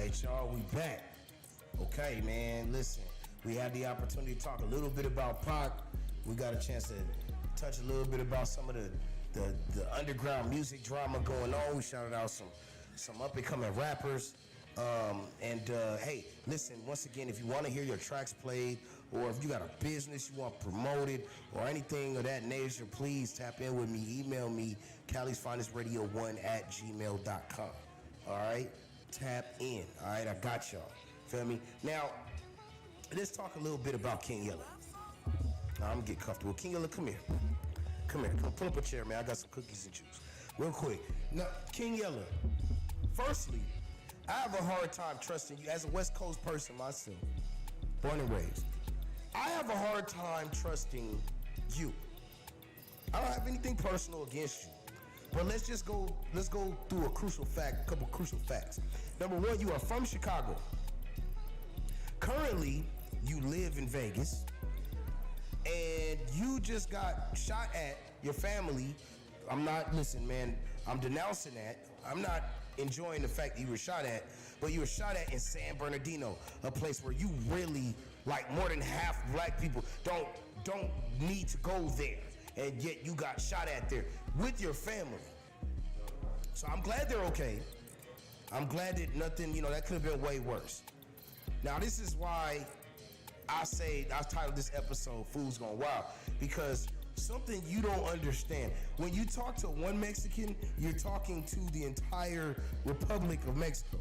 right, y'all, we back. Okay, man, listen. We had the opportunity to talk a little bit about Pac. We got a chance to touch a little bit about some of the underground music drama going on. We shouted out some up-and-coming rappers. Hey, listen, once again, if you want to hear your tracks played, or if you got a business you want promoted, or anything of that nature, please tap in with me. Email me, Cali'sFinestRadio1@gmail.com. All right? Tap in. All right? I got y'all. Feel me? Now, let's talk a little bit about King Yella. I'm gonna get comfortable. King Yella, come here. Come pull up a chair, man. I got some cookies and juice. Real quick. Now, King Yella, firstly, I have a hard time trusting you as a West Coast person myself, born and raised. I have a hard time trusting you. I don't have anything personal against you. But let's go through a couple crucial facts. Number one, you are from Chicago. Currently, you live in Vegas. And you just got shot at, your family. Listen, man, I'm denouncing that. I'm not enjoying the fact that you were shot at, but you were shot at in San Bernardino, a place where you really, like, more than half black people don't need to go there. And yet you got shot at there with your family. So I'm glad they're okay. I'm glad that nothing, that could have been way worse. Now, this is why I titled this episode Foos Gone Wild, because something you don't understand. When you talk to one Mexican, you're talking to the entire Republic of Mexico.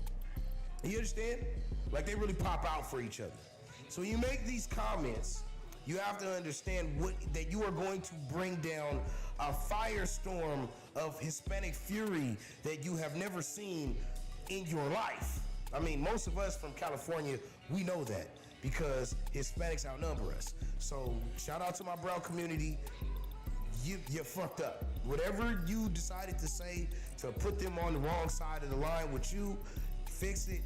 You understand? Like, they really pop out for each other. So when you make these comments, you have to understand that you are going to bring down a firestorm of Hispanic fury that you have never seen in your life. I mean, most of us from California, we know that, because Hispanics outnumber us. So shout out to my brown community. You fucked up. Whatever you decided to say to put them on the wrong side of the line with you, fix it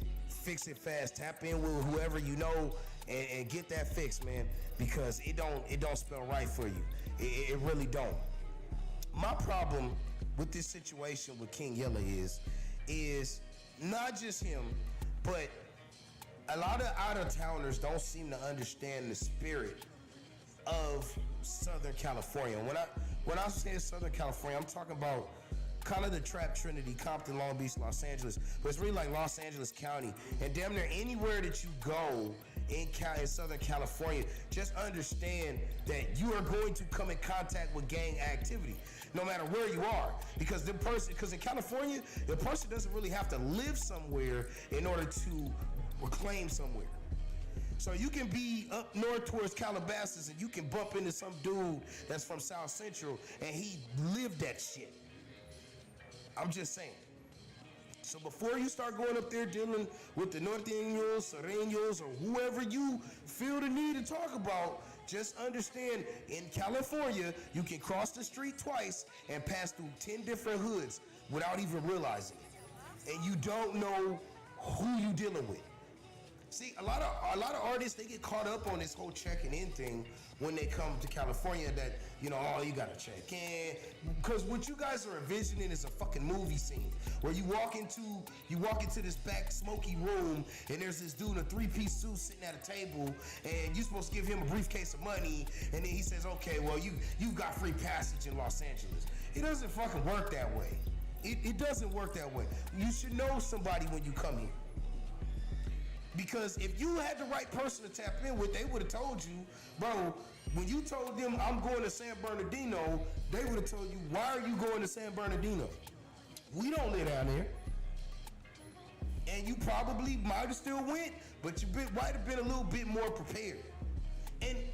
fast. Tap in with whoever you know and get that fixed, man, because it don't spell right for you. It really don't. My problem with this situation with King Yella is not just him, but a lot of out-of-towners don't seem to understand the spirit of Southern California. When I say Southern California, I'm talking about kind of the Trap Trinity, Compton, Long Beach, Los Angeles, but it's really like Los Angeles County. And damn near anywhere that you go in Southern California, just understand that you are going to come in contact with gang activity, no matter where you are. Because in California, the person doesn't really have to live somewhere in order to reclaim somewhere. So you can be up north towards Calabasas and you can bump into some dude that's from South Central and he lived that shit. I'm just saying. So before you start going up there dealing with the Norteños, Sureños, or whoever you feel the need to talk about, just understand, in California, you can cross the street twice and pass through 10 different hoods without even realizing it. And you don't know who you dealing with. See, a lot of artists, they get caught up on this whole checking in thing when they come to California, that, you gotta check in. Because what you guys are envisioning is a fucking movie scene where you walk into this back smoky room and there's this dude in a three-piece suit sitting at a table and you're supposed to give him a briefcase of money, and then he says, okay, well, you got free passage in Los Angeles. It doesn't fucking work that way. It doesn't work that way. You should know somebody when you come here. Because if you had the right person to tap in with, they would have told you, bro, when you told them I'm going to San Bernardino, they would have told you, why are you going to San Bernardino? We don't live down there. And you probably might have still went, but you might have been a little bit more prepared. And,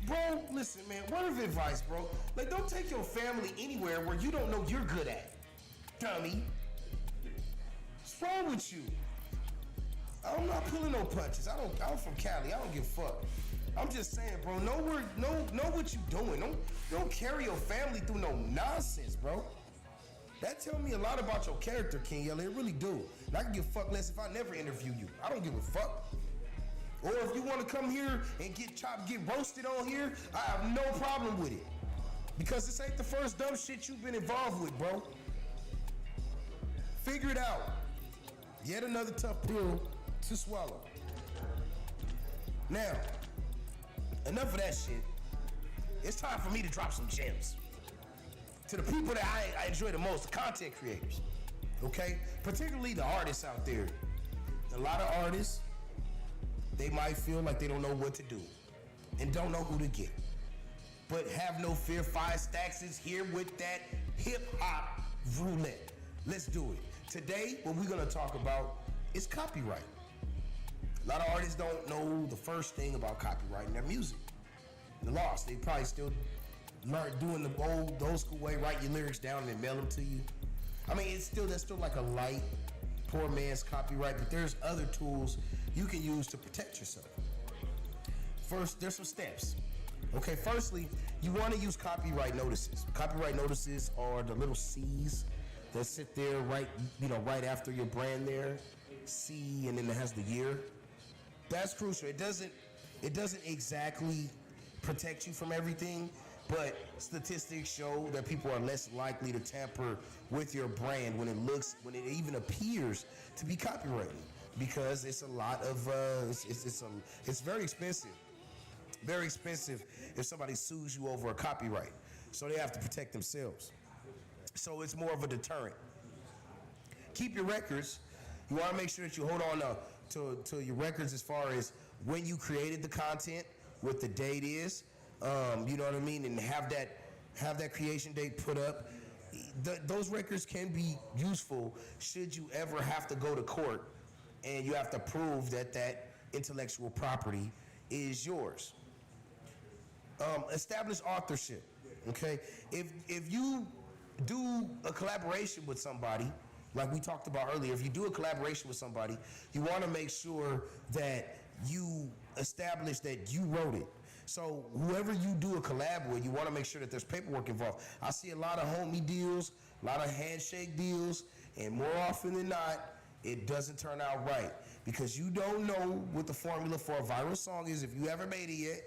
bro, listen, man, word of advice, bro. Like, don't take your family anywhere where you don't know you're good at, dummy. What's wrong with you? I'm not pulling no punches. I'm from Cali. I don't give a fuck. I'm just saying, bro, know what you doing. Don't carry your family through no nonsense, bro. That tell me a lot about your character, King Yella. It really do. And I can give a fuck less if I never interview you. I don't give a fuck. Or if you want to come here and get chopped, get roasted on here, I have no problem with it. Because this ain't the first dumb shit you've been involved with, bro. Figure it out. Yet another tough pill to swallow. Now, enough of that shit. It's time for me to drop some gems. To the people that I enjoy the most, the content creators. Okay? Particularly the artists out there. A lot of artists, they might feel like they don't know what to do and don't know who to get. But have no fear, 5 Stacks is here with that hip-hop roulette. Let's do it. Today, what we're gonna talk about is copyright. A lot of artists don't know the first thing about copyrighting their music. The lost. They probably still learn doing the old school way, write your lyrics down and then mail them to you. I mean, that's still like a light, poor man's copyright, but there's other tools you can use to protect yourself. First, there's some steps. Okay, firstly, you want to use copyright notices. Copyright notices are the little C's that sit there right after your brand there. C, and then it has the year. That's crucial. It doesn't exactly protect you from everything, but statistics show that people are less likely to tamper with your brand when it even appears to be copyrighted, because it's a lot of it's very expensive. Very expensive if somebody sues you over a copyright. So they have to protect themselves. So it's more of a deterrent. Keep your records. You want to make sure that you hold on to your records as far as when you created the content, what the date is, you know what I mean, and have that creation date put up. Those records can be useful should you ever have to go to court and you have to prove that intellectual property is yours. Establish authorship. Okay, if you do a collaboration with somebody, like we talked about earlier, if you do a collaboration with somebody, you want to make sure that you establish that you wrote it. So whoever you do a collab with, you want to make sure that there's paperwork involved. I see a lot of homie deals, a lot of handshake deals, and more often than not, it doesn't turn out right, because you don't know what the formula for a viral song is if you haven't made it yet.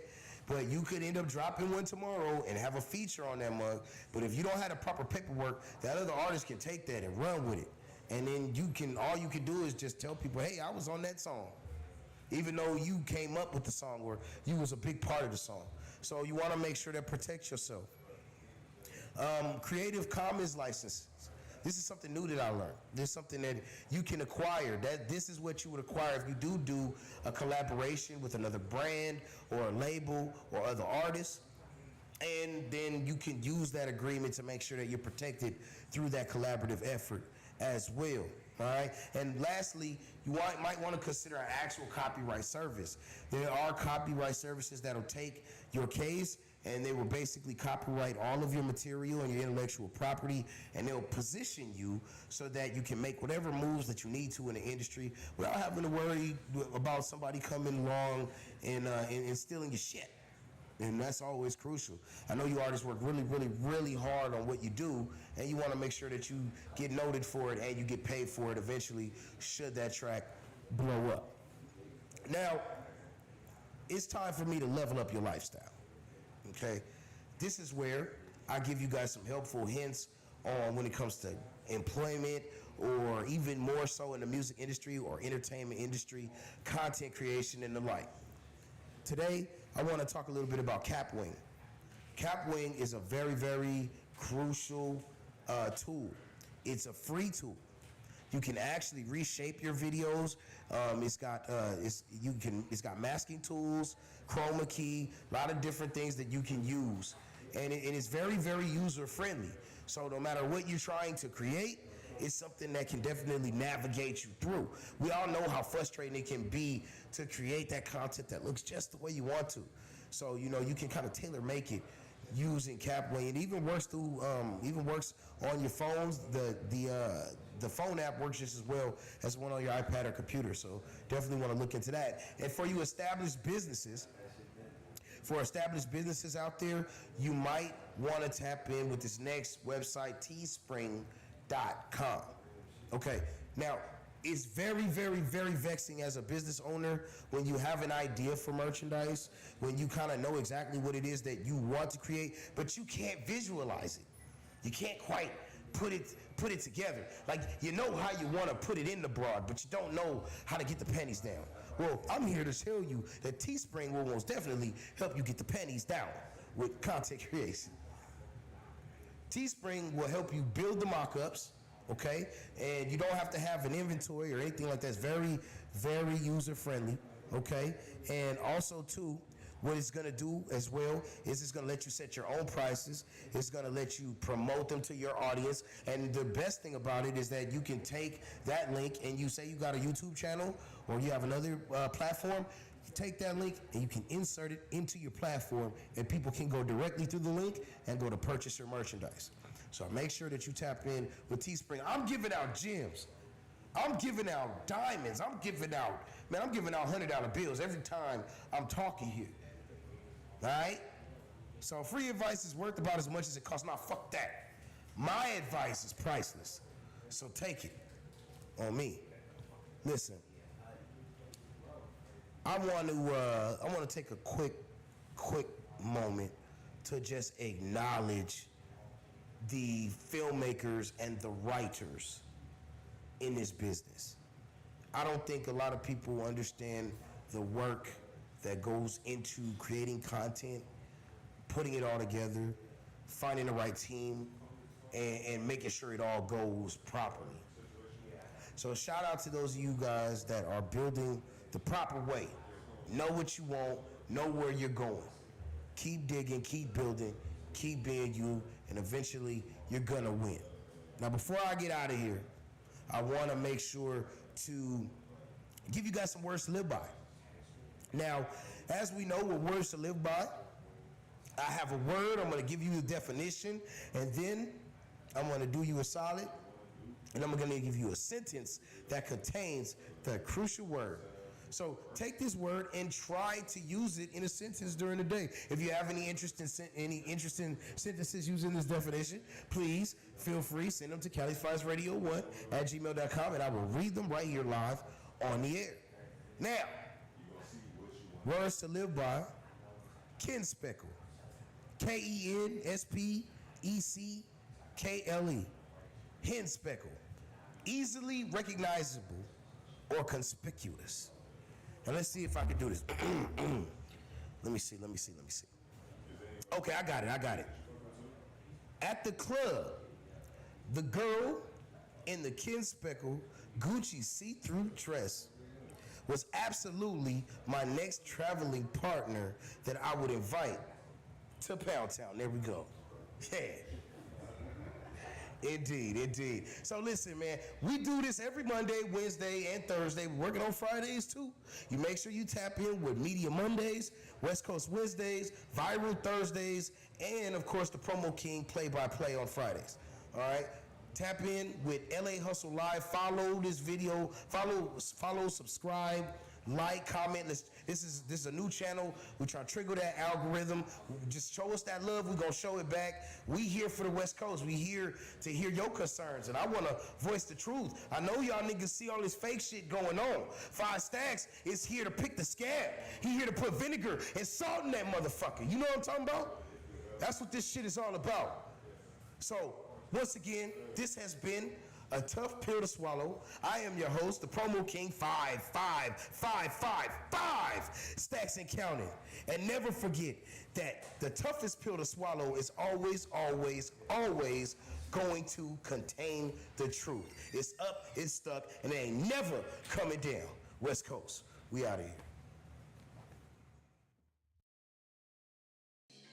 But you could end up dropping one tomorrow and have a feature on that mug. But if you don't have the proper paperwork, that other artist can take that and run with it. And then all you can do is just tell people, hey, I was on that song. Even though you came up with the song or you was a big part of the song. So you want to make sure that protects yourself. Creative Commons licenses. This is something new that I learned. This is something that you can acquire. This is what you would acquire if you do a collaboration with another brand or a label or other artists. And then you can use that agreement to make sure that you're protected through that collaborative effort as well. All right. And lastly, you might want to consider an actual copyright service. There are copyright services that'll take your case and they will basically copyright all of your material and your intellectual property, and they'll position you so that you can make whatever moves that you need to in the industry without having to worry about somebody coming along and stealing your shit. And that's always crucial. I know you artists work really, really, really hard on what you do, and you want to make sure that you get noted for it and you get paid for it eventually should that track blow up. Now, it's time for me to level up your lifestyle. Okay? This is where I give you guys some helpful hints on when it comes to employment, or even more so in the music industry or entertainment industry, content creation, and the like. Today, I want to talk a little bit about Capwing. Capwing is a very, very crucial tool. It's a free tool. You can actually reshape your videos. It's got masking tools, chroma key, a lot of different things that you can use, and it's very, very user friendly. So no matter what you're trying to create, it's something that can definitely navigate you through. We all know how frustrating it can be to create that content that looks just the way you want to. So you can kind of tailor make it using Capwing. It even works on your phones. The phone app works just as well as one on your iPad or computer. So definitely want to look into that. And for you established businesses, out there, you might want to tap in with this next website, teespring.com. Okay, now it's very, very, very vexing as a business owner when you have an idea for merchandise, when you kind of know exactly what it is that you want to create, but you can't visualize it. You can't quite put it together. Like, you know how you want to put it in the broad, but you don't know how to get the panties down. Well, I'm here to tell you that Teespring will most definitely help you get the panties down with content creation. Teespring will help you build the mock-ups, okay? And you don't have to have an inventory or anything like that. It's very, very user-friendly, okay? And also, too, what it's gonna do as well is it's gonna let you set your own prices. It's gonna let you promote them to your audience. And the best thing about it is that you can take that link and you say you got a YouTube channel or you have another platform, you take that link and you can insert it into your platform and people can go directly through the link and go to purchase your merchandise. So make sure that you tap in with Teespring. I'm giving out gems. I'm giving out diamonds. I'm giving out $100 bills every time I'm talking here. All right? So free advice is worth about as much as it costs. Now, fuck that. My advice is priceless. So take it on me. Listen, I want to take a quick moment to just acknowledge the filmmakers and the writers in this business. I don't think a lot of people understand the work that goes into creating content, putting it all together, finding the right team, and making sure it all goes properly. So shout out to those of you guys that are building the proper way. Know what you want, know where you're going. Keep digging, keep building, keep being you, and eventually you're gonna win. Now, before I get out of here, I wanna make sure to give you guys some words to live by. Now, as we know what words to live by, I have a word, I'm gonna give you the definition, and then I'm gonna do you a solid, and I'm gonna give you a sentence that contains the crucial word. So take this word and try to use it in a sentence during the day. If you have any interesting sentences using this definition, please feel free, send them to CaliFriesRadio1@gmail.com, and I will read them right here live on the air. Now, words to live by: Kenspeckle. KENSPECKLE. Henspeckle. Easily recognizable or conspicuous. Now let's see if I can do this. Let me see. Okay, I got it. At the club, the girl in the Kenspeckle Gucci see-through dress was absolutely my next traveling partner that I would invite to Pound Town. There we go. Yeah. Indeed. So listen, man, we do this every Monday, Wednesday, and Thursday. We're working on Fridays, too. You make sure you tap in with Media Mondays, West Coast Wednesdays, Viral Thursdays, and, of course, the Promo King play-by-play on Fridays. All right? Tap in with LA Hustle Live. Follow this video. Follow, subscribe, like, comment. This is a new channel. We try to trigger that algorithm. Just show us that love. We're going to show it back. We here for the West Coast. We here to hear your concerns. And I want to voice the truth. I know y'all niggas see all this fake shit going on. 5 Stacks is here to pick the scab. He here to put vinegar and salt in that motherfucker. You know what I'm talking about? That's what this shit is all about. So, once again, this has been a tough pill to swallow. I am your host, the Promo King, 5 stacks and counting. And never forget that the toughest pill to swallow is always going to contain the truth. It's up, it's stuck, and it ain't never coming down. West Coast, we out of here.